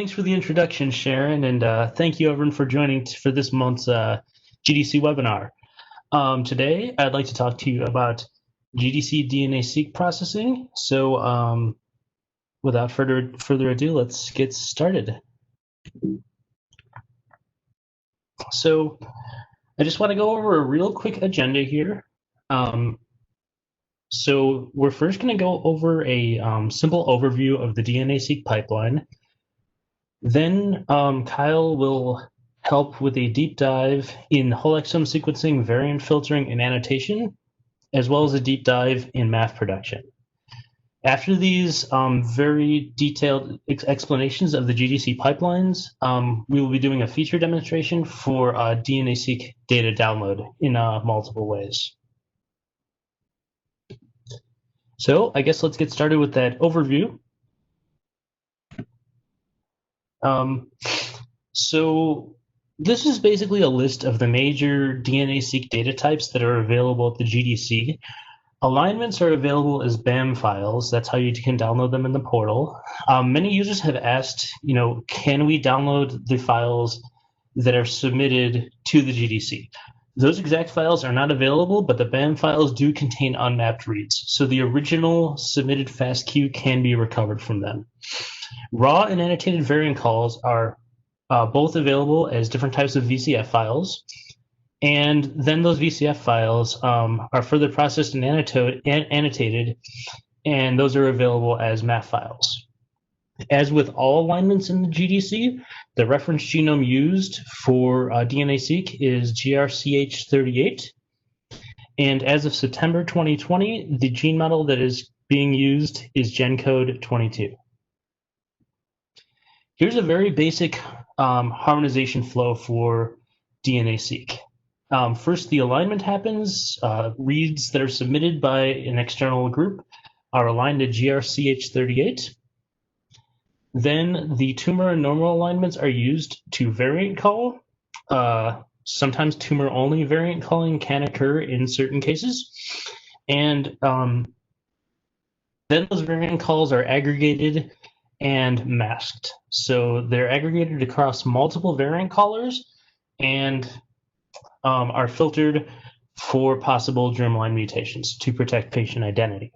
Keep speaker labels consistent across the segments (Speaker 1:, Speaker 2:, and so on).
Speaker 1: Thanks for the introduction, Sharon, and thank you everyone for joining for this month's GDC webinar. Today, I'd like to talk to you about GDC DNA-Seq processing. So without further ado, let's get started. So I just want to go over a real quick agenda here. So we're first going to go over a simple overview of the DNA-Seq pipeline. Then Kyle will help with a deep dive in whole exome sequencing, variant filtering, and annotation, as well as a deep dive in MAF production. After these very detailed explanations of the GDC pipelines, we will be doing a feature demonstration for DNA-Seq data download in multiple ways. So I guess let's get started with that overview. So this is basically a list of the major DNA-Seq data types that are available at the GDC. Alignments are available as BAM files. That's how you can download them in the portal. Many users have asked, can we download the files that are submitted to the GDC? Those exact files are not available, but the BAM files do contain unmapped reads. So the original submitted FASTQ can be recovered from them. Raw and annotated variant calls are both available as different types of VCF files. And then those VCF files are further processed and annotated, and those are available as MAF files. As with all alignments in the GDC, the reference genome used for DNA-Seq is GRCH38. And as of September 2020, the gene model that is being used is GenCode 22. Here's a very basic harmonization flow for DNA-Seq. First, the alignment happens. Reads that are submitted by an external group are aligned to GRCH38. Then the tumor and normal alignments are used to variant call. Sometimes tumor-only variant calling can occur in certain cases. And then those variant calls are aggregated and masked. So they're aggregated across multiple variant callers and are filtered for possible germline mutations to protect patient identity.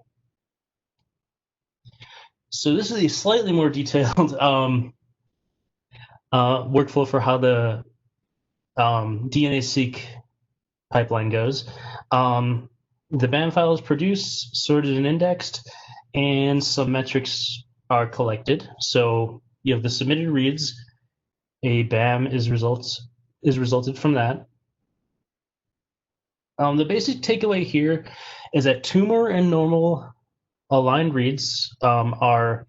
Speaker 1: So this is a slightly more detailed workflow for how the DNA-Seq pipeline goes. The BAM file is produced, sorted, and indexed, and some metrics are collected. So you have the submitted reads. A BAM is resulted from that. The basic takeaway here is that tumor and normal aligned reads are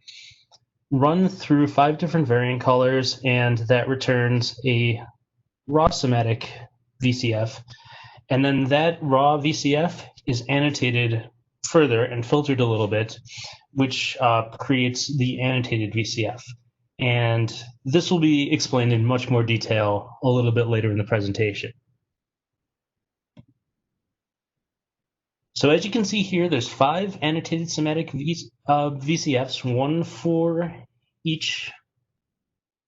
Speaker 1: run through 5 different variant callers, and that returns a raw somatic VCF. And then that raw VCF is annotated further and filtered a little bit, which creates the annotated VCF. And this will be explained in much more detail a little bit later in the presentation. So as you can see here, there's 5 annotated somatic VCFs, 1 for each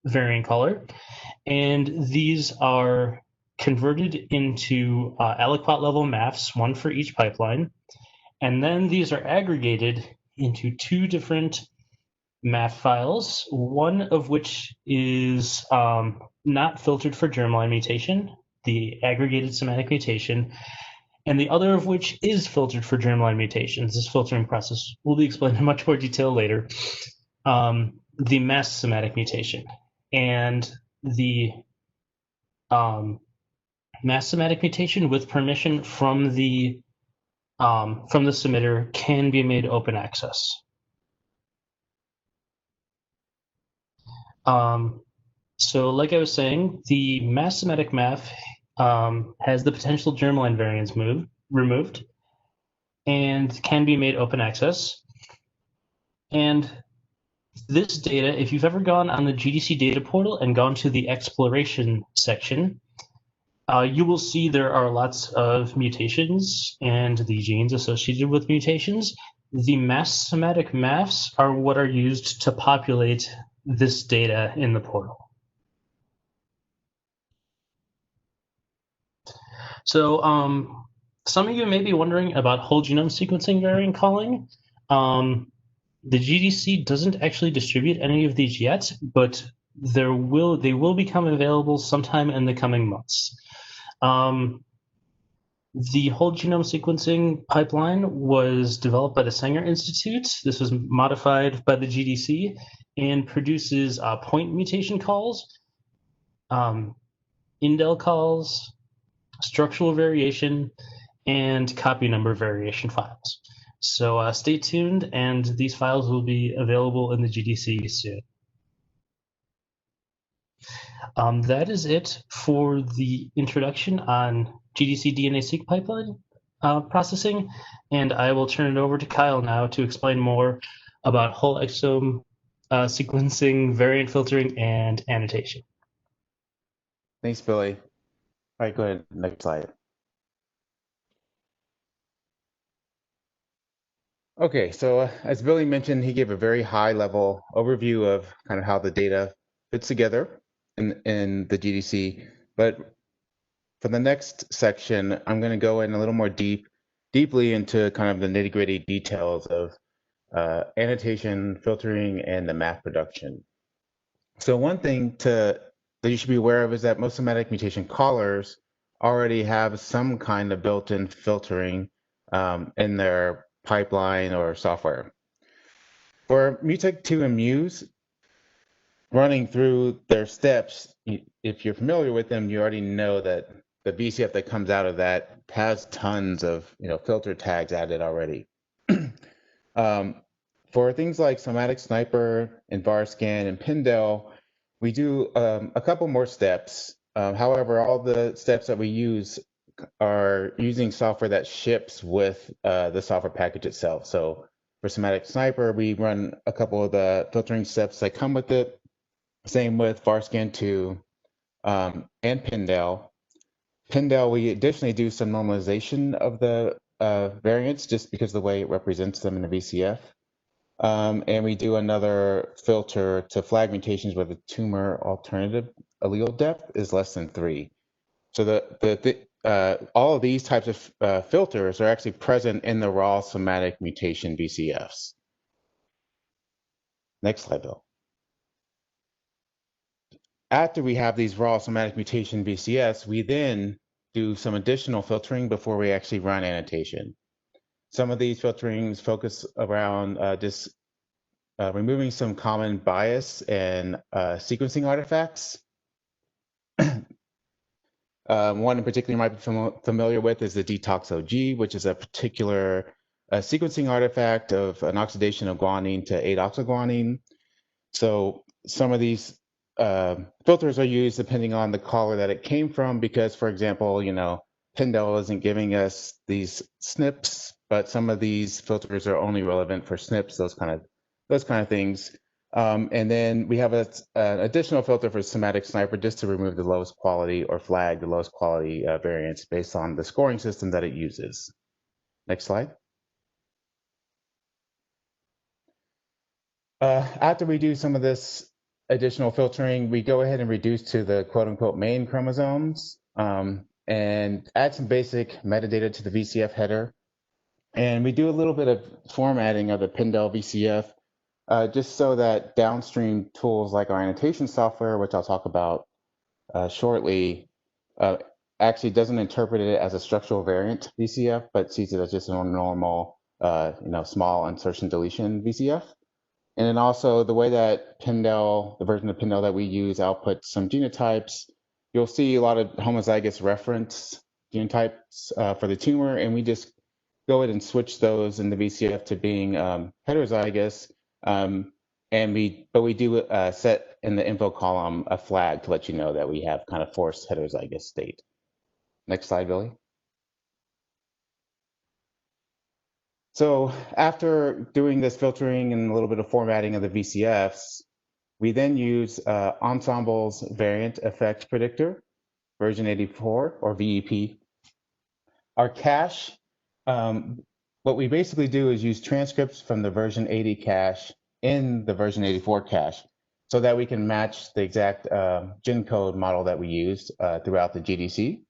Speaker 1: variant caller. And these are converted into aliquot level MAFs, 1 for each pipeline. And then these are aggregated into 2 different MAF files, one of which is not filtered for germline mutation, the aggregated somatic mutation, and the other of which is filtered for germline mutations. This filtering process will be explained in much more detail later. The masked somatic mutation. And the masked somatic mutation with permission from the submitter can be made open access. So like I was saying, the masked somatic MAF has the potential germline variants removed and can be made open access. And this data, if you've ever gone on the GDC data portal and gone to the exploration section, you will see there are lots of mutations and the genes associated with mutations. The masked somatic MAFs are what are used to populate this data in the portal. So some of you may be wondering about whole genome sequencing variant calling. The GDC doesn't actually distribute any of these yet, but they will become available sometime in the coming months. The whole genome sequencing pipeline was developed by the Sanger Institute. This was modified by the GDC and produces point mutation calls, indel calls, structural variation, and copy number variation files. So stay tuned, and these files will be available in the GDC soon. That is it for the introduction on GDC DNA-Seq pipeline processing, and I will turn it over to Kyle now to explain more about whole exome sequencing, variant filtering, and annotation.
Speaker 2: Thanks, Billy. All right, go ahead. Next slide. Okay, so as Billy mentioned, he gave a very high-level overview of kind of how the data fits together in the GDC. But for the next section, I'm going to go in a little more deeply into kind of the nitty-gritty details of annotation, filtering, and the MAF production. So one thing that you should be aware of is that most somatic mutation callers already have some kind of built-in filtering in their pipeline or software. For Mutate2 and Muse, running through their steps, if you're familiar with them, you already know that the VCF that comes out of that has tons of filter tags added already. For things like Somatic Sniper and VARScan and Pindel, we do a couple more steps. However, all the steps that we use are using software that ships with the software package itself. So for Somatic Sniper, we run a couple of the filtering steps that come with it. Same with VARScan 2 and Pindel. Pindel, we additionally do some normalization of the variants just because of the way it represents them in the VCF. And we do another filter to flag mutations where the tumor alternative allele depth is less than 3. So all of these types of filters are actually present in the raw somatic mutation VCFs. Next slide, Bill. After we have these raw somatic mutation VCFs, we then do some additional filtering before we actually run annotation. Some of these filterings focus around just removing some common bias and sequencing artifacts. One in particular you might be familiar with is the detox-OG, which is a particular sequencing artifact of an oxidation of guanine to 8-oxoguanine. So some of these filters are used depending on the caller that it came from, because, for example, Pindel isn't giving us these SNPs, but some of these filters are only relevant for SNPs, those kind of things. And then we have an additional filter for Somatic Sniper just to remove the lowest quality or flag the lowest quality variants based on the scoring system that it uses. Next slide. After we do some of this additional filtering, we go ahead and reduce to the quote-unquote main chromosomes and add some basic metadata to the VCF header. And we do a little bit of formatting of the Pindel VCF just so that downstream tools like our annotation software, which I'll talk about shortly, actually doesn't interpret it as a structural variant VCF, but sees it as just a normal, small insertion deletion VCF. And then also the way that Pindel, the version of Pindel that we use, outputs some genotypes. You'll see a lot of homozygous reference genotypes for the tumor, and we just go ahead and switch those in the VCF to being heterozygous. But we do set in the info column a flag to let you know that we have kind of forced heterozygous state. Next slide, Billy. So after doing this filtering and a little bit of formatting of the VCFs, we then use Ensemble's variant effect predictor, version 84 or VEP. Our cache, what we basically do is use transcripts from the version 80 cache in the version 84 cache. so that we can match the exact gen code model that we used throughout the GDC.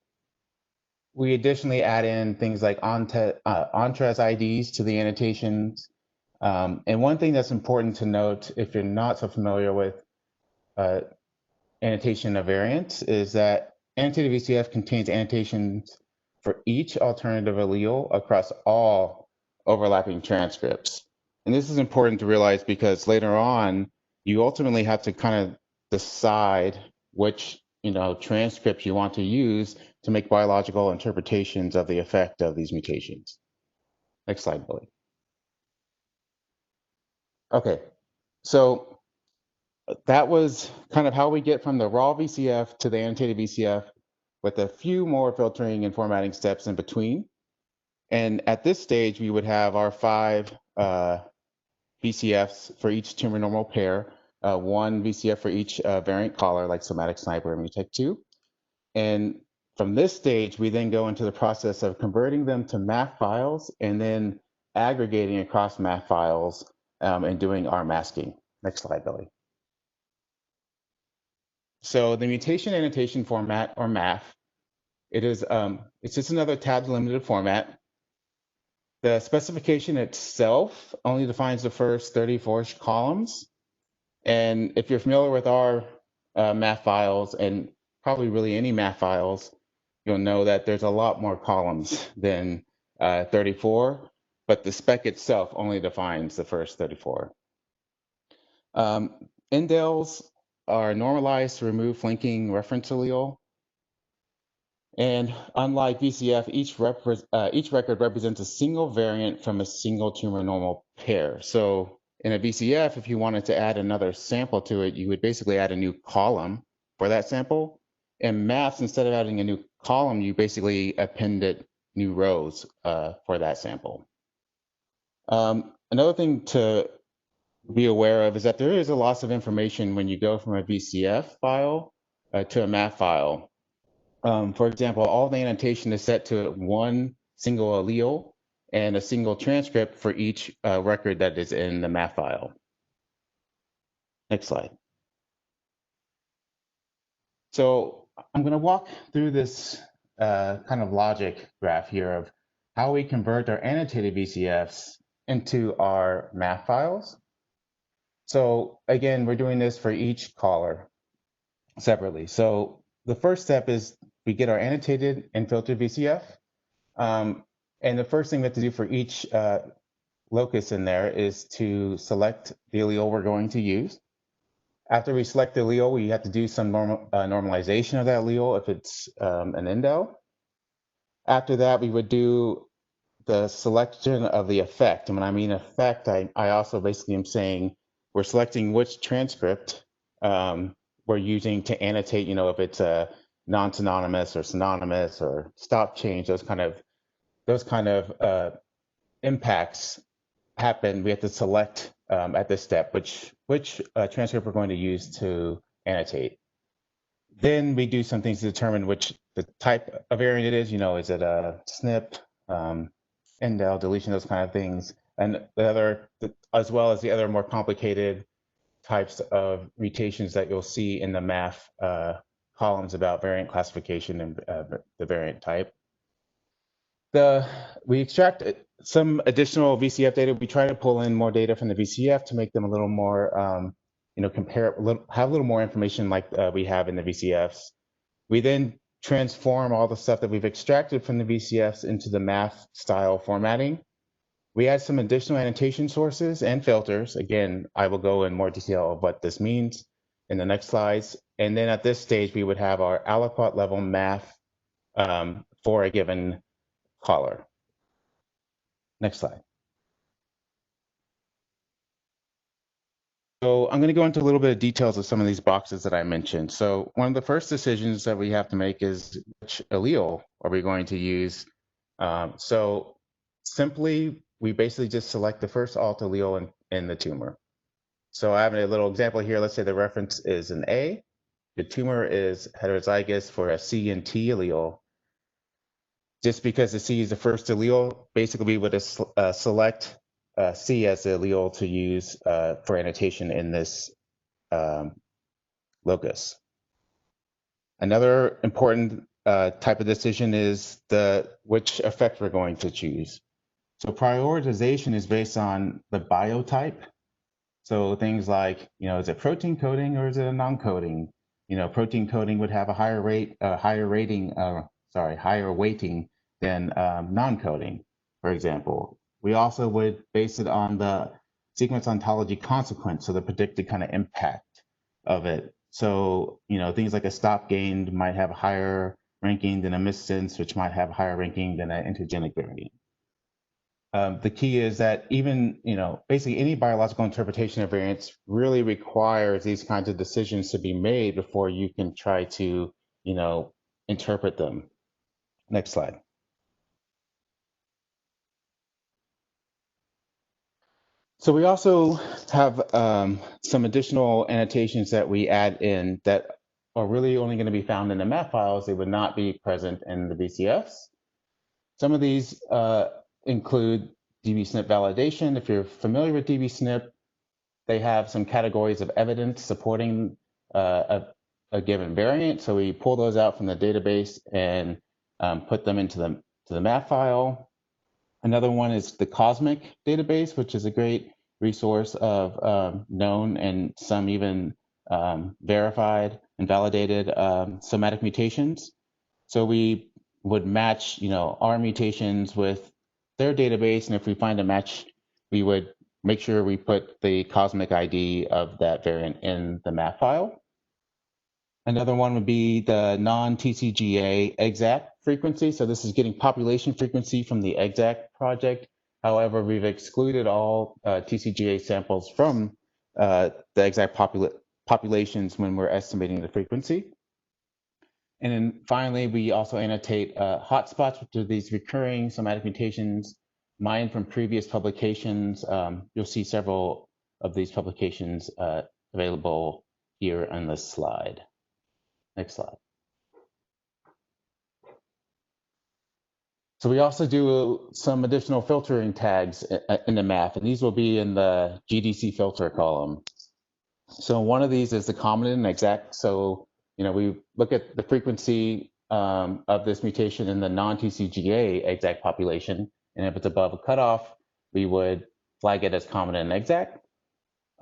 Speaker 2: We additionally add in things like Entrez IDs to the annotations. And one thing that's important to note, if you're not so familiar with annotation of variants, is that Annotated VCF contains annotations for each alternative allele across all overlapping transcripts. And this is important to realize because later on, you ultimately have to kind of decide which transcript you want to use to make biological interpretations of the effect of these mutations. Next slide, Billy. Okay, so that was kind of how we get from the raw VCF to the annotated VCF with a few more filtering and formatting steps in between. And at this stage, we would have our 5 VCFs for each tumor normal pair, 1 VCF for each variant caller like somatic sniper and mutate2. And from this stage, we then go into the process of converting them to MAF files and then aggregating across MAF files and doing our masking. Next slide, Billy. So the mutation annotation format, or MAF, it's just another tab delimited format. The specification itself only defines the first 34 columns. And if you're familiar with our MAF files, and probably really any MAF files, you'll know that there's a lot more columns than 34, but the spec itself only defines the first 34. Indels are normalized to remove flanking reference allele. And unlike VCF, each record represents a single variant from a single tumor normal pair. So in a VCF, if you wanted to add another sample to it, you would basically add a new column for that sample. In MAFs, instead of adding a new column, you basically appended new rows for that sample. Another thing to be aware of is that there is a loss of information when you go from a VCF file to a MAF file. For example, all the annotation is set to 1 single allele and a single transcript for each record that is in the MAF file. Next slide. So I'm going to walk through this kind of logic graph here of how we convert our annotated VCFs into our MAF files. So again, we're doing this for each caller separately. So the first step is we get our annotated and filtered VCF. And the first thing we have to do for each locus in there is to select the allele we're going to use. After we select the allele, we have to do some normalization of that allele if it's an indel. After that, we would do the selection of the effect. And when I mean effect, I also basically am saying we're selecting which transcript we're using to annotate, if it's a non-synonymous or synonymous or stop change, those kind of impacts happen. We have to select at this step which transcript we're going to use to annotate. Then we do some things to determine which the type of variant it is. Is it a SNP, indel, deletion, those kind of things, and as well as the other more complicated types of mutations that you'll see in the MAF columns about variant classification and the variant type. We extract some additional VCF data. We try to pull in more data from the VCF to make them a little more, have a little more information like we have in the VCFs. We then transform all the stuff that we've extracted from the VCFs into the MAF style formatting. We add some additional annotation sources and filters. Again, I will go in more detail of what this means in the next slides. And then at this stage, we would have our aliquot level MAF for a given caller. Next slide. So I'm going to go into a little bit of details of some of these boxes that I mentioned. So one of the first decisions that we have to make is which allele are we going to use? So simply, we basically just select the first alt allele in the tumor. So I have a little example here. Let's say the reference is an A. The tumor is heterozygous for a C and T allele. Just because the C is the first allele, basically we would select C as the allele to use for annotation in this locus. Another important type of decision is which effect we're going to choose. So prioritization is based on the biotype. So things like, is it protein coding or is it a non-coding? Protein coding would have a higher weighting than non-coding, for example. We also would base it on the sequence ontology consequence, so the predicted kind of impact of it. So, things like a stop gain might have a higher ranking than a missense, which might have a higher ranking than an intergenic variant. The key is that even, basically any biological interpretation of variants really requires these kinds of decisions to be made before you can try to, interpret them. Next slide. So we also have some additional annotations that we add in that are really only going to be found in the MAF files. They would not be present in the VCFs. Some of these include DB-SNP validation. If you're familiar with DB-SNP, they have some categories of evidence supporting a given variant. So we pull those out from the database and put them into the MAF file. Another one is the Cosmic database, which is a great resource of known and some even verified and validated somatic mutations. So we would match, our mutations with their database, and if we find a match, we would make sure we put the Cosmic ID of that variant in the MAF file. Another one would be the non-TCGA EXAC frequency. So this is getting population frequency from the EXAC project. However, we've excluded all TCGA samples from the EXAC populations when we're estimating the frequency. And then finally, we also annotate hotspots, which are these recurring somatic mutations mined from previous publications. You'll see several of these publications available here on this slide. Next slide. So we also do some additional filtering tags in the MAF, and these will be in the GDC filter column. So one of these is the common and exact. So, we look at the frequency of this mutation in the non-TCGA exact population, and if it's above a cutoff, we would flag it as common and exact.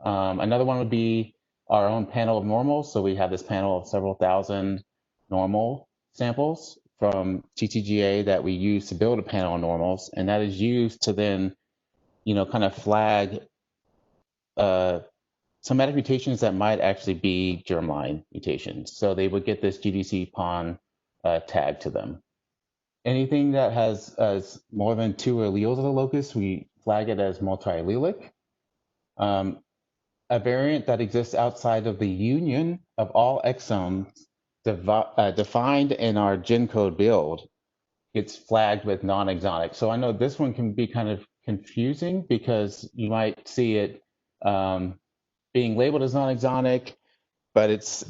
Speaker 2: Another one would be our own panel of normals. So we have this panel of several thousand normal samples from TCGA that we use to build a panel of normals, and that is used to then, kind of flag somatic mutations that might actually be germline mutations. So they would get this GDC PON tag to them. Anything that has more than 2 alleles of the locus, we flag it as multi-allelic. A variant that exists outside of the union of all exomes defined in our GenCode build gets flagged with non-exonic. So I know this one can be kind of confusing because you might see it being labeled as non-exonic, but it's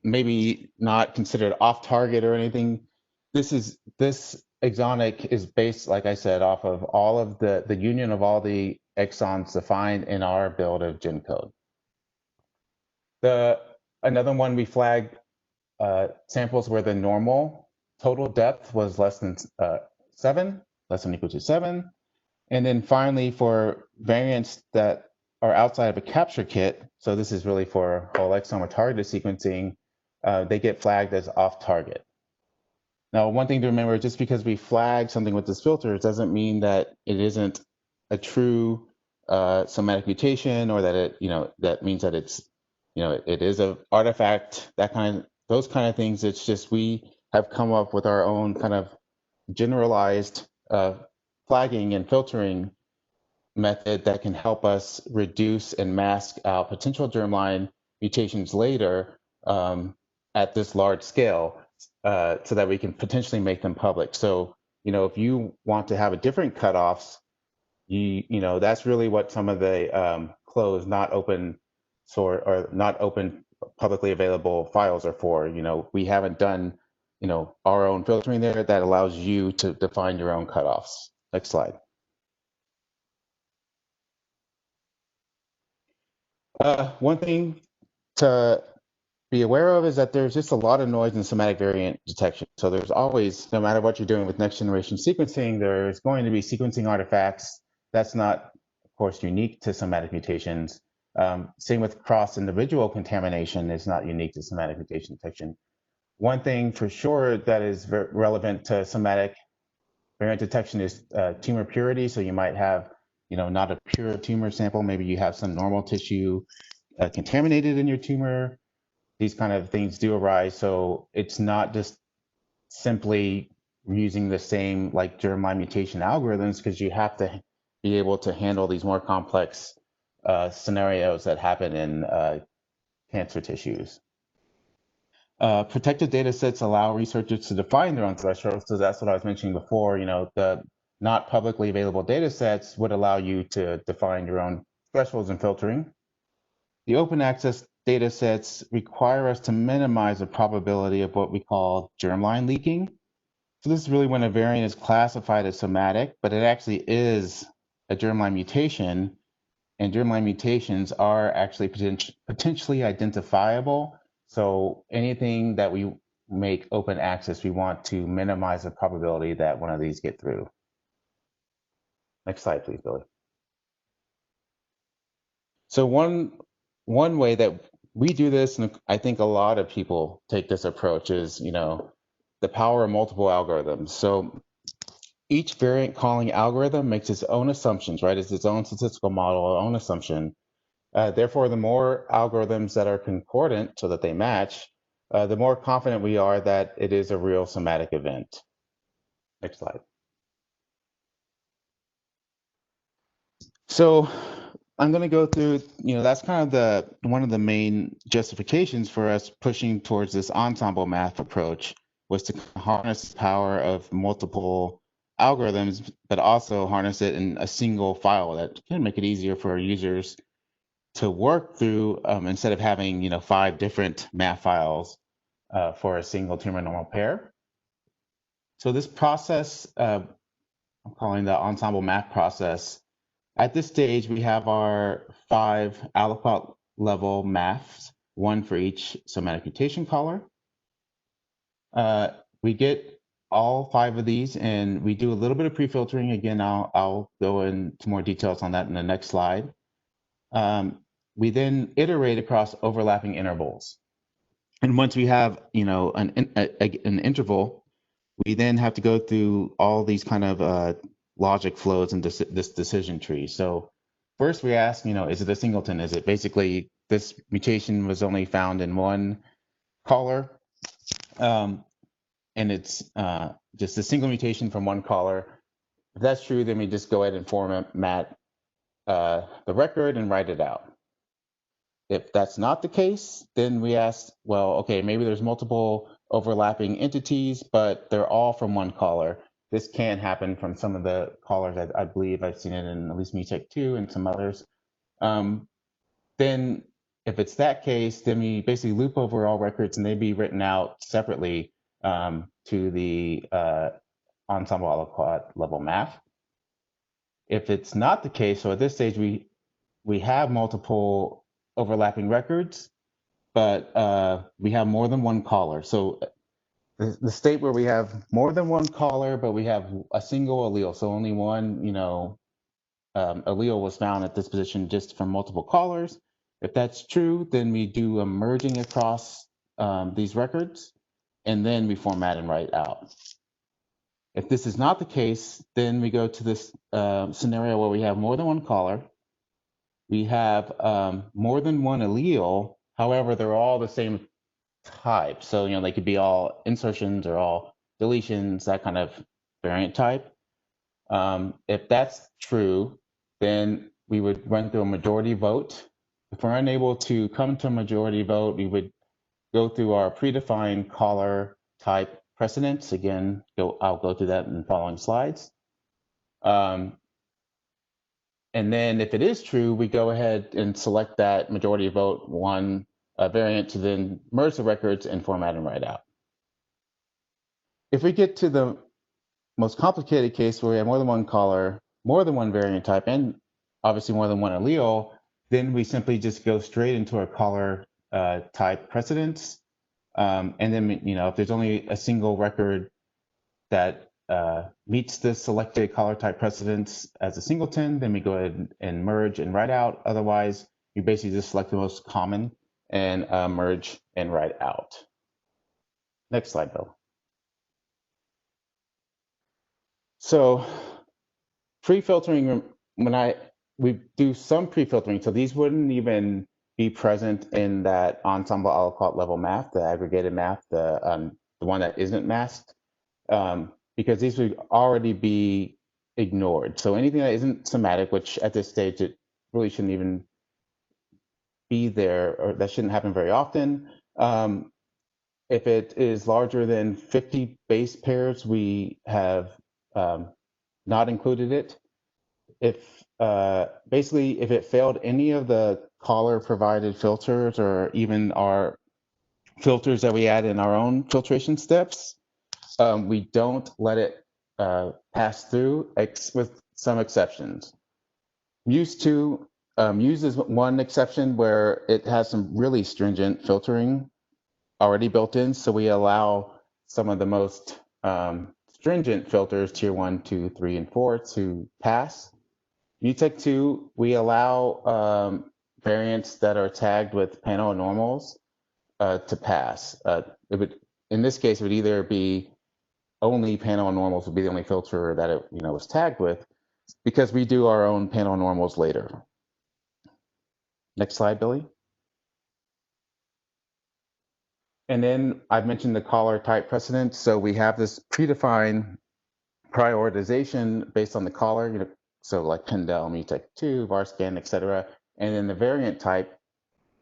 Speaker 2: maybe not considered off-target or anything. This exonic is based, like I said, off of all of the union of all the exons defined in our build of GenCode. Another one we flagged samples where the normal total depth was less than 7, less than or equal to 7. And then finally, for variants that are outside of a capture kit, so this is really for whole exome or targeted sequencing, they get flagged as off target. Now, one thing to remember, just because we flag something with this filter doesn't mean that it isn't a true somatic mutation, or that that means that it's, it is an artifact, those kind of things. It's just we have come up with our own kind of generalized flagging and filtering method that can help us reduce and mask out potential germline mutations later at this large scale, so that we can potentially make them public. So, if you want to have a different cutoffs, that's really what some of the closed, not open source or not open publicly available files are for. We haven't done, our own filtering there that allows you to define your own cutoffs. Next slide. One thing to be aware of is that there's just a lot of noise in somatic variant detection. So there's always, no matter what you're doing with next generation sequencing, there's going to be sequencing artifacts. That's not, of course, unique to somatic mutations. Same with cross individual contamination is not unique to somatic mutation detection. One thing for sure that is relevant to somatic variant detection is tumor purity. So you might have, not a pure tumor sample. Maybe you have some normal tissue contaminated in your tumor. These kind of things do arise. So it's not just simply using the same like germline mutation algorithms, because you have to be able to handle these more complex scenarios that happen in cancer tissues. Protected data sets allow researchers to define their own thresholds. So that's what I was mentioning before. The not publicly available data sets would allow you to define your own thresholds and filtering. The open access data sets require us to minimize the probability of what we call germline leaking. So this is really when a variant is classified as somatic, but it actually is a germline mutation, and germline mutations are actually potentially identifiable. So anything that we make open access, we want to minimize the probability that one of these get through. Next slide, please, Billy. So one way that we do this, and I think a lot of people take this approach, is the power of multiple algorithms. So each variant calling algorithm makes its own assumptions, right? It's its own statistical model, own assumption. Therefore, the more algorithms that are concordant so that they match, the more confident we are that it is a real somatic event. Next slide. So I'm going to go through, that's kind of one of the main justifications for us pushing towards this Ensemble MAF approach, was to harness the power of multiple algorithms, but also harness it in a single file that can make it easier for users to work through, instead of having 5 different MAF files for a single tumor normal pair. So this process, I'm calling the Ensemble MAF process. At this stage, we have our 5 aliquot level MAFs, 1 for each somatic mutation caller. We get all 5 of these, and we do a little bit of pre-filtering. Again, I'll go into more details on that in the next slide. We then iterate across overlapping intervals. And once we have, an interval, we then have to go through all these kind of logic flows in this decision tree. So first we ask, is it a singleton? Is it basically this mutation was only found in one caller, and it's just a single mutation from one caller? If that's true, then we just go ahead and format the record and write it out. If that's not the case, then we ask, well, okay, maybe there's multiple overlapping entities, but they're all from one caller. This can happen from some of the callers. I believe I've seen it in at least MUTEC 2 and some others. Then if it's that case, then we basically loop over all records and they be written out separately to the Ensemble aliquot level MAF. If it's not the case, so at this stage we have multiple overlapping records, but we have more than one caller. So the state where we have more than one caller, but we have a single allele, so only one, allele was found at this position just from multiple callers. If that's true, then we do a merging across these records, and then we format and write out. If this is not the case, then we go to this scenario where we have more than one caller. We have more than one allele. However, they're all the same type. So, they could be all insertions or all deletions, that kind of variant type. If that's true, then we would run through a majority vote. If we're unable to come to a majority vote, we would go through our predefined caller type precedents. Again, I'll go through that in the following slides. And then if it is true, we go ahead and select that majority vote one variant to then merge the records and format and write out. If we get to the most complicated case where we have more than one caller, more than one variant type, and obviously more than one allele, then we simply just go straight into our caller type precedence. And then, you know, if there's only a single record that meets the selected collar type precedence as a singleton, then we go ahead and merge and write out. Otherwise, you basically just select the most common and merge and write out. Next slide, Bill. So pre-filtering, we do some pre-filtering, so these wouldn't even be present in that ensemble aliquot level MAF, the aggregated MAF, the one that isn't masked, because these would already be ignored. So anything that isn't somatic, which at this stage it really shouldn't even be there, or that shouldn't happen very often. If it is larger than 50 base pairs, we have not included it. If basically, if it failed any of the caller provided filters or even our filters that we add in our own filtration steps, we don't let it pass through, with some exceptions. Muse2 uses one exception where it has some really stringent filtering already built in, so we allow some of the most stringent filters, tier 1, 2, 3, and 4, to pass. Mutec2, we allow variants that are tagged with panel normals to pass. In this case, it would either be only panel normals would be the only filter that it was tagged with, because we do our own panel normals later. Next slide, Billy. And then I've mentioned the caller type precedence. So we have this predefined prioritization based on the caller, so like Pendel, Mutec2, VARSCAN, etc. And then the variant type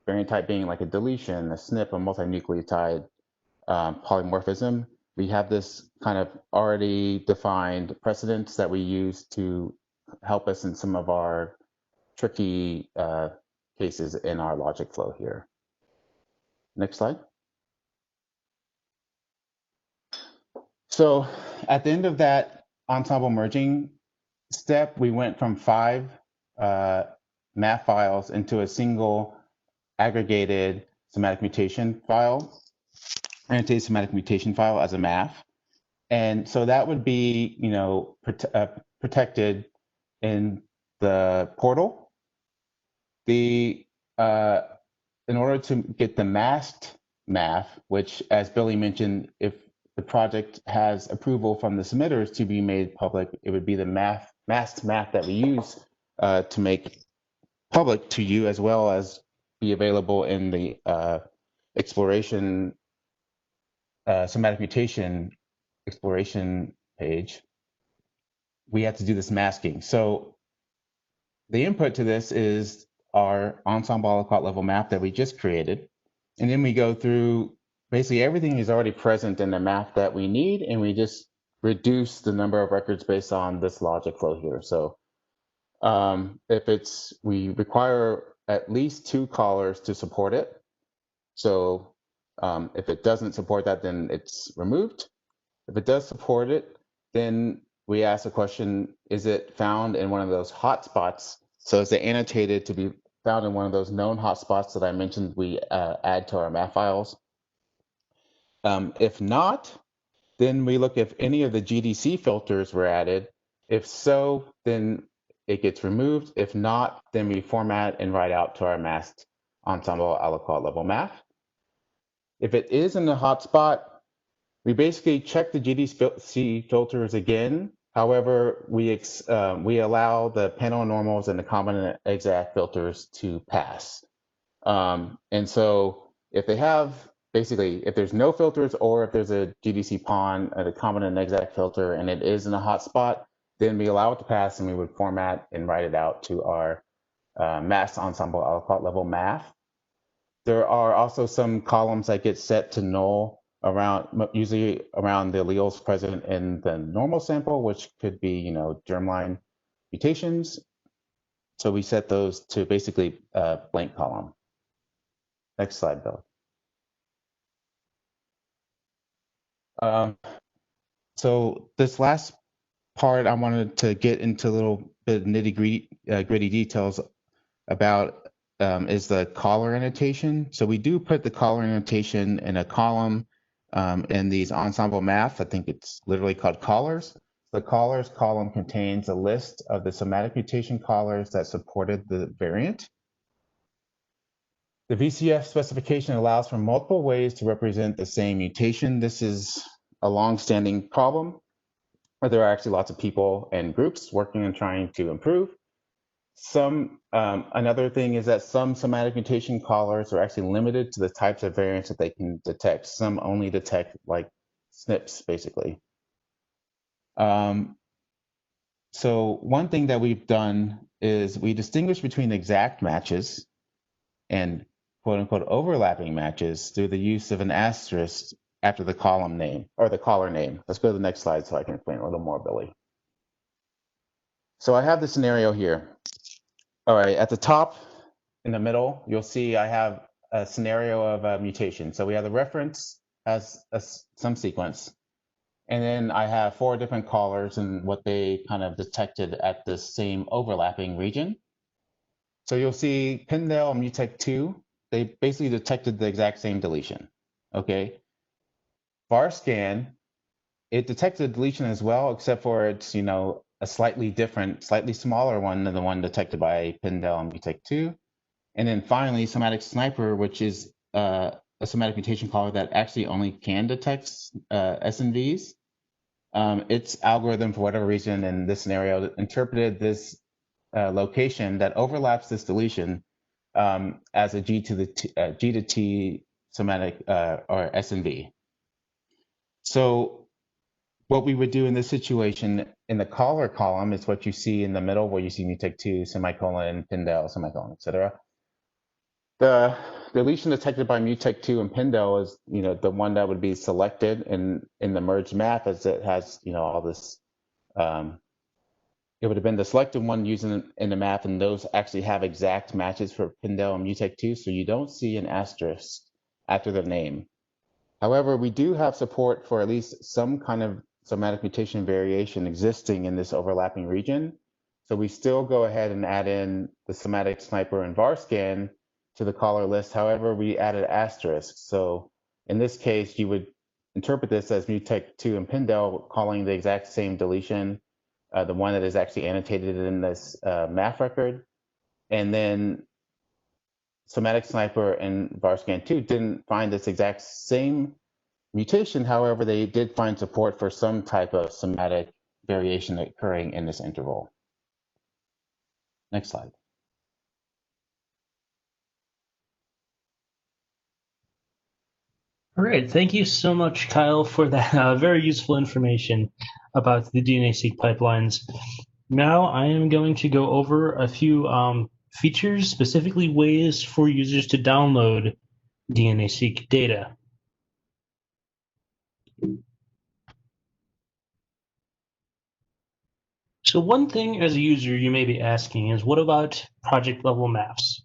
Speaker 2: being like a deletion, a SNP, a multinucleotide polymorphism. We have this kind of already defined precedence that we use to help us in some of our tricky cases in our logic flow here. Next slide. So at the end of that ensemble merging step, we went from 5 MAF files into a single aggregated somatic mutation file, annotated somatic mutation file as a MAF. And so that would be, protected in the portal. In order to get the masked MAF, which, as Billy mentioned, if the project has approval from the submitters to be made public, it would be the masked MAF that we use to make public to you, as well as be available in the exploration somatic mutation exploration page. We have to do this masking. So the input to this is our ensemble aliquot level MAF that we just created. And then we go through, basically everything is already present in the MAF that we need, and we just reduce the number of records based on this logic flow here. So we require at least 2 callers to support it. So if it doesn't support that, then it's removed. If it does support it, then we ask the question, is it found in one of those hotspots? So is it annotated to be found in one of those known hotspots that I mentioned we add to our MAF files? If not, then we look if any of the GDC filters were added. If so, then it gets removed. If not, then we format and write out to our masked ensemble aliquot level MAF. If it is in the hotspot, we basically check the GDC filters again. However, we allow the panel normals and the common and exact filters to pass. And so if they have, basically, if there's no filters, or if there's a GDC PON, the common and exact filter, and it is in a hotspot, then we allow it to pass, and we would format and write it out to our masked ensemble aliquot level MAF. There are also some columns that get set to null usually around the alleles present in the normal sample, which could be, germline mutations. So we set those to basically a blank column. Next slide, Bill. So this last part, I wanted to get into a little bit of nitty-gritty details about is the caller annotation. So we do put the caller annotation in a column in these Ensemble MAF. I think it's literally called callers. The callers column contains a list of the somatic mutation callers that supported the variant. The VCF specification allows for multiple ways to represent the same mutation. This is a long-standing problem where there are actually lots of people and groups working on trying to improve. Another thing is that some somatic mutation callers are actually limited to the types of variants that they can detect. Some only detect like SNPs, basically. So one thing that we've done is we distinguish between exact matches and quote unquote overlapping matches through the use of an asterisk after the column name or the caller name. Let's go to the next slide so I can explain a little more, Billy. So I have the scenario here. All right, at the top in the middle, you'll see I have a scenario of a mutation. So we have the reference as some sequence. And then I have 4 different callers and what they kind of detected at the same overlapping region. So you'll see Pindell and MUTEC2, they basically detected the exact same deletion, okay? VARScan, it detected deletion as well, except for it's, a slightly different, slightly smaller one than the one detected by Pindell and MUTEC2. And then finally, Somatic Sniper, which is a somatic mutation caller that actually only can detect SNVs. Its algorithm, for whatever reason, in this scenario, interpreted this location that overlaps this deletion as a G to T somatic or SNV. So what we would do in this situation in the caller column is what you see in the middle, where you see MUTEC2, semicolon, Pindell, semicolon, etc. The deletion detected by MUTEC2 and Pindell is, the one that would be selected in the merged MAF, as it has, all this. It would have been the selected one using in the MAF, and those actually have exact matches for Pindell and MUTEC2, so you don't see an asterisk after the name. However, we do have support for at least some kind of somatic mutation variation existing in this overlapping region. So we still go ahead and add in the Somatic Sniper and VARScan to the caller list. However, we added asterisks. So in this case, you would interpret this as MUTEC2 and Pindell calling the exact same deletion, the one that is actually annotated in this MAF record. And then Somatic Sniper and VARScan2 didn't find this exact same mutation. However, they did find support for some type of somatic variation occurring in this interval. Next slide.
Speaker 1: All right, thank you so much, Kyle, for that very useful information about the DNA-Seq pipelines. Now I am going to go over a few features, specifically ways for users to download DNA-Seq data. So one thing as a user you may be asking is, what about project level MAFs?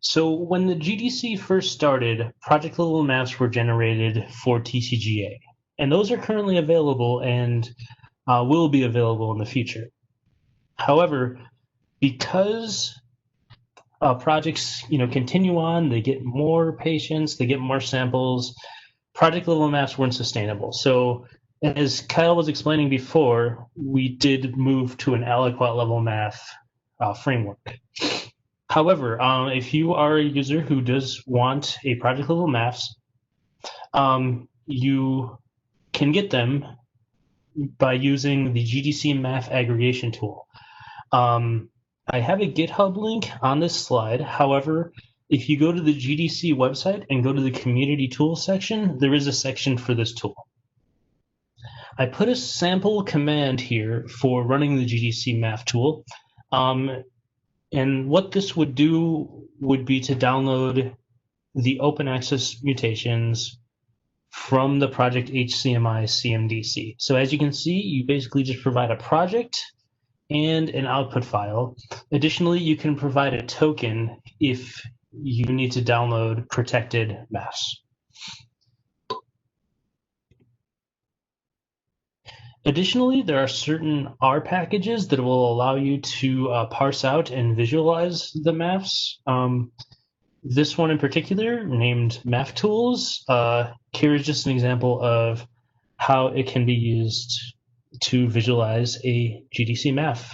Speaker 1: So when the GDC first started, project level MAFs were generated for TCGA, and those are currently available and will be available in the future. However, because projects continue on, they get more patients, they get more samples, project level MAFs weren't sustainable. So as Kyle was explaining before, we did move to an aliquot level MAF framework. However, if you are a user who does want a project level MAFs, you can get them by using the GDC MAF aggregation tool. I have a GitHub link on this slide. However, if you go to the GDC website and go to the community tools section, there is a section for this tool. I put a sample command here for running the GDC MAF tool. And what this would do would be to download the open access mutations from the project HCMI CMDC. So as you can see, you basically just provide a project and an output file. Additionally, you can provide a token if you need to download protected MAFs. Additionally, there are certain R packages that will allow you to parse out and visualize the MAFs. This one in particular, named MAF Tools, here is just an example of how it can be used to visualize a GDC MAF.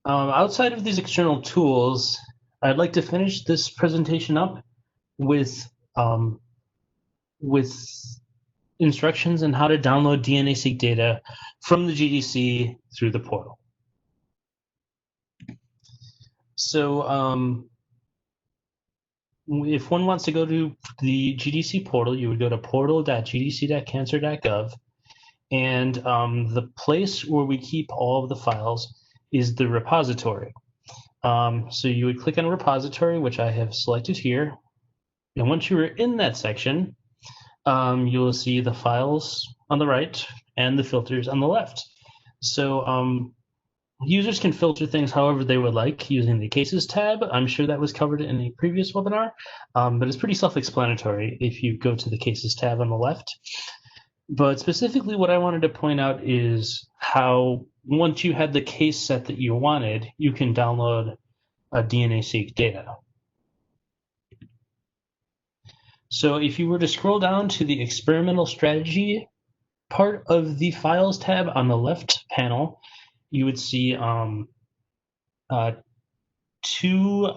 Speaker 1: Outside of these external tools, I'd like to finish this presentation up with with instructions on how to download DNA-Seq data from the GDC through the portal. So if one wants to go to the GDC portal, you would go to portal.gdc.cancer.gov, and the place where we keep all of the files is the repository. So you would click on repository, which I have selected here, and once you are in that section, you will see the files on the right and the filters on the left. So users can filter things however they would like using the Cases tab. I'm sure that was covered in a previous webinar, but it's pretty self-explanatory if you go to the Cases tab on the left. But specifically what I wanted to point out is how once you had the case set that you wanted, you can download a DNA-Seq data. So if you were to scroll down to the experimental strategy part of the Files tab on the left panel, you would see two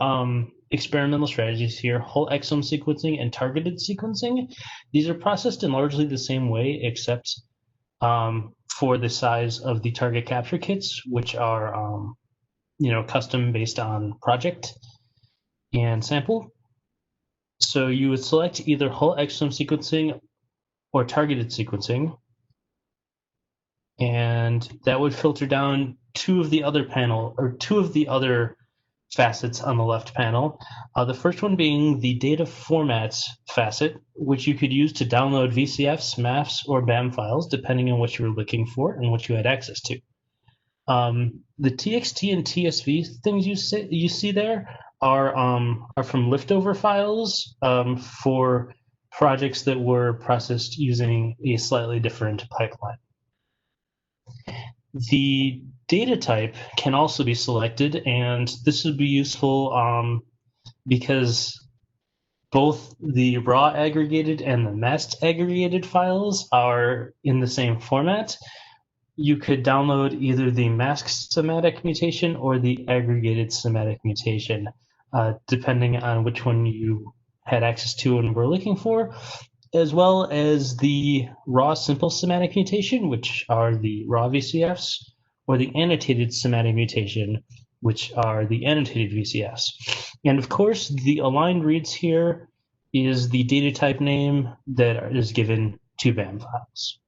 Speaker 1: experimental strategies here, whole exome sequencing and targeted sequencing. These are processed in largely the same way, except for the size of the target capture kits, which are custom based on project and sample. So you would select either whole exome sequencing or targeted sequencing, and that would filter down two of the other facets on the left panel. The first one being the data formats facet, which you could use to download VCFs, MAFs, or BAM files, depending on what you were looking for and what you had access to. The TXT and TSV things you see there are from leftover files for projects that were processed using a slightly different pipeline. The data type can also be selected, and this would be useful because both the raw aggregated and the masked aggregated files are in the same format. You could download either the masked somatic mutation or the aggregated somatic mutation, depending on which one you had access to and were looking for, as well as the raw simple somatic mutation, which are the raw VCFs, or the annotated somatic mutation, which are the annotated VCFs. And of course, the aligned reads here is the data type name that is given to BAM files.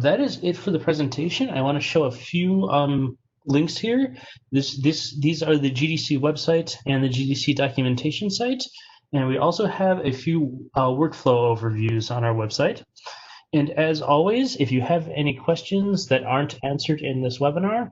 Speaker 1: That is it for the presentation. I want to show a few links here. These are the GDC website and the GDC documentation site. And we also have a few workflow overviews on our website. And as always, if you have any questions that aren't answered in this webinar,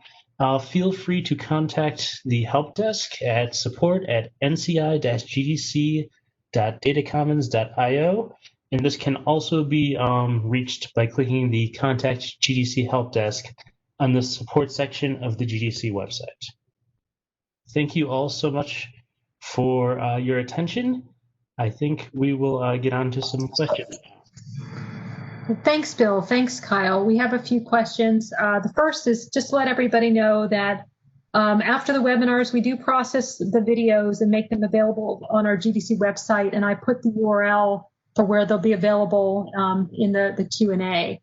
Speaker 1: feel free to contact the help desk at support@nci-gdc.datacommons.io. And this can also be reached by clicking the Contact GDC Help Desk on the support section of the GDC website. Thank you all so much for your attention. I think we will get on to some questions.
Speaker 3: Thanks, Bill. Thanks, Kyle. We have a few questions. The first is just to let everybody know that after the webinars, we do process the videos and make them available on our GDC website, and I put the URL for where they'll be available in the Q&A.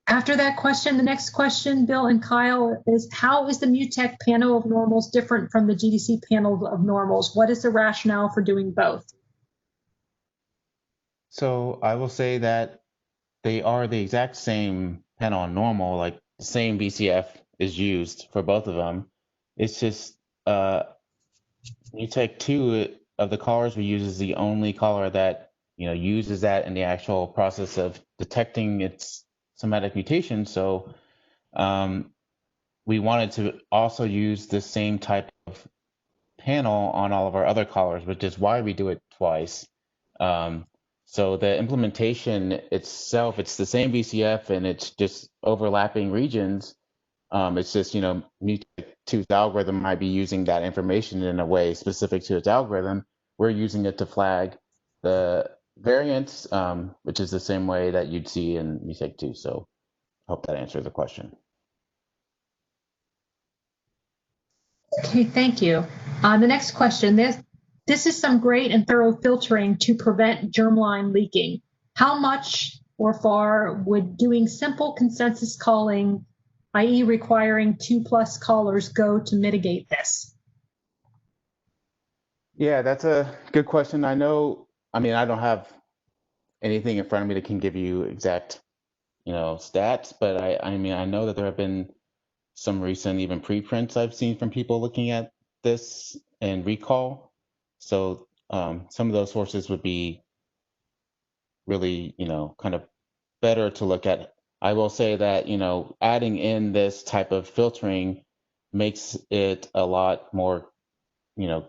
Speaker 3: After that question, the next question, Bill and Kyle, is how is the MUTEC panel of normals different from the GDC panel of normals? What is the rationale for doing both?
Speaker 2: So I will say that they are the exact same panel on normal, like the same VCF is used for both of them. It's just MUTEC 2 of the callers we use is the only caller that uses that in the actual process of detecting its somatic mutation. So we wanted to also use the same type of panel on all of our other callers, which is why we do it twice. So the implementation itself, it's the same VCF and it's just overlapping regions. It's just, Mutate2's algorithm might be using that information in a way specific to its algorithm. We're using it to flag the variants, which is the same way that you'd see in Mutate2. So I hope that answers the question.
Speaker 3: Okay, thank you. The next question, this is some great and thorough filtering to prevent germline leaking. How much or far would doing simple consensus calling, i.e. requiring 2+ callers, go to mitigate this?
Speaker 2: Yeah, that's a good question. I don't have anything in front of me that can give you exact, stats, but I know that there have been some recent even preprints I've seen from people looking at this and recall. So some of those sources would be really, kind of better to look at. I will say that, adding in this type of filtering makes it a lot more,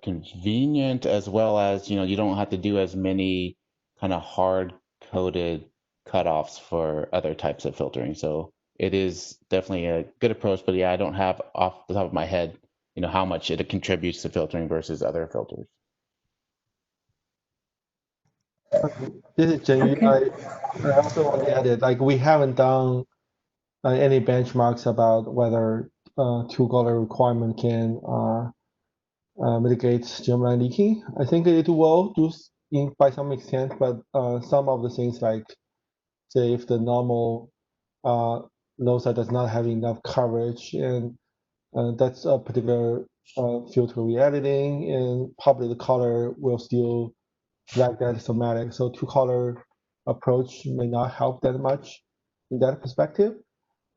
Speaker 2: convenient, as well as, you don't have to do as many kind of hard-coded cutoffs for other types of filtering. So it is definitely a good approach, but yeah, I don't have off the top of my head, how much it contributes to filtering versus other filters.
Speaker 4: This is Chen Yu.
Speaker 3: Okay.
Speaker 4: I also want to add it, like we haven't done any benchmarks about whether two-color requirement can mitigate germline leaking. I think it will do by some extent, but some of the things like, say, if the normal loci does not have enough coverage, and that's a particular filter we're editing, and probably the color will still flag that somatic. So two-color approach may not help that much in that perspective.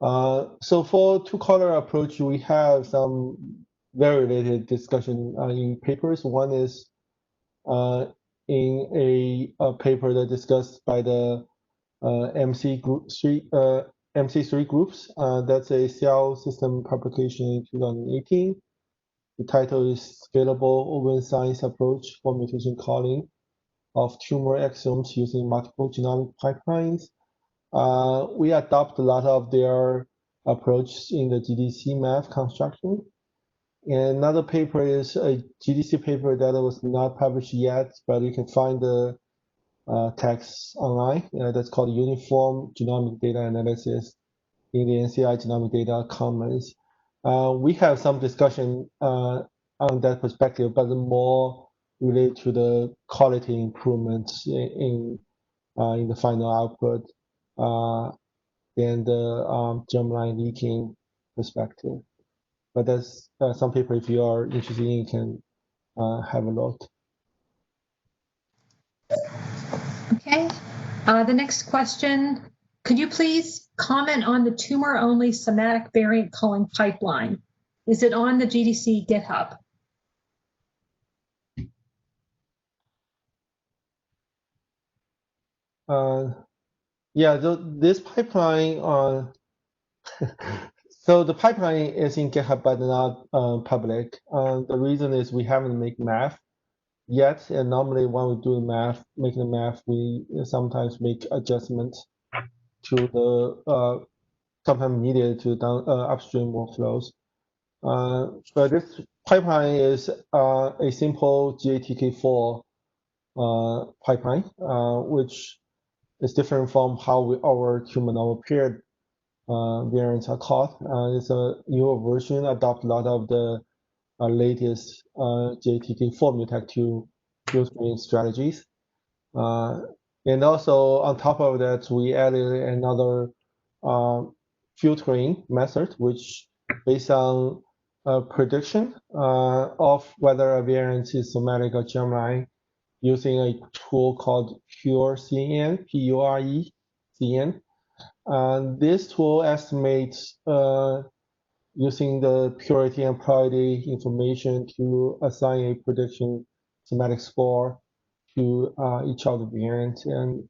Speaker 4: So for two-color approach, we have some very related discussion in papers. One is in a paper that discussed by the MC3 groups. That's a Cell System publication in 2018. The title is Scalable Open Science Approach for Mutation Calling of Tumor Exomes Using Multiple Genomic Pipelines. We adopt a lot of their approach in the GDC MAF construction. And another paper is a GDC paper that was not published yet, but you can find the text online. That's called Uniform Genomic Data Analysis in the NCI Genomic Data Commons. We have some discussion on that perspective, but more related to the quality improvements in the final output than the germline leaking perspective. But that's some paper, if you are interested in, you can have a look.
Speaker 3: Okay. The next question, could you please comment on the tumor-only somatic variant calling pipeline? Is it on the GDC GitHub?
Speaker 4: Yeah, this pipeline, so the pipeline is in GitHub, but not public. The reason is we haven't made MAF yet, and normally when we do making the MAF, we sometimes make adjustments to the sometimes needed to upstream workflows. But this pipeline is a simple GATK4 pipeline, which is different from how our tumor novel paired variants are called. It's a newer version, adopt a lot of the latest GATK4 MUTAC2 filtering strategies. And also on top of that, we added another filtering method, which based on prediction of whether a variant is somatic or germline, using a tool called PureCN, PureCN. This tool estimates using the purity and priority information to assign a prediction somatic score to each of the variants. And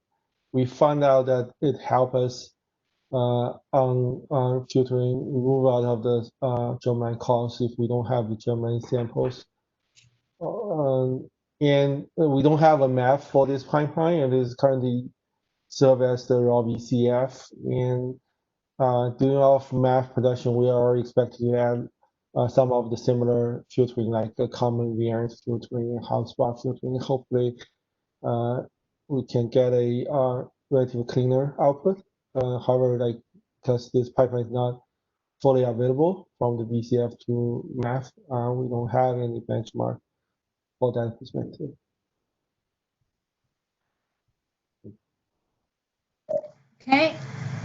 Speaker 4: we found out that it helped us on filtering, remove out of the germline calls if we don't have the germline samples. and we don't have a MAF for this pipeline, and it is currently served as the raw VCF. And doing off MAF production, we are expecting to add some of the similar filtering, like the common variant filtering and hotspot filtering. Hopefully, we can get a relatively cleaner output. However, because this pipeline is not fully available from the VCF to MAF, we don't have any benchmark for that perspective.
Speaker 3: Okay,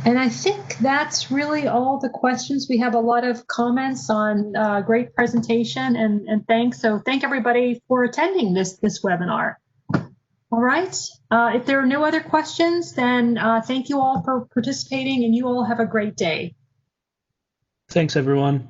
Speaker 3: and I think that's really all the questions. We have a lot of comments on great presentation and thanks. So thank everybody for attending this webinar. All right, if there are no other questions, then thank you all for participating and you all have a great day.
Speaker 1: Thanks, everyone.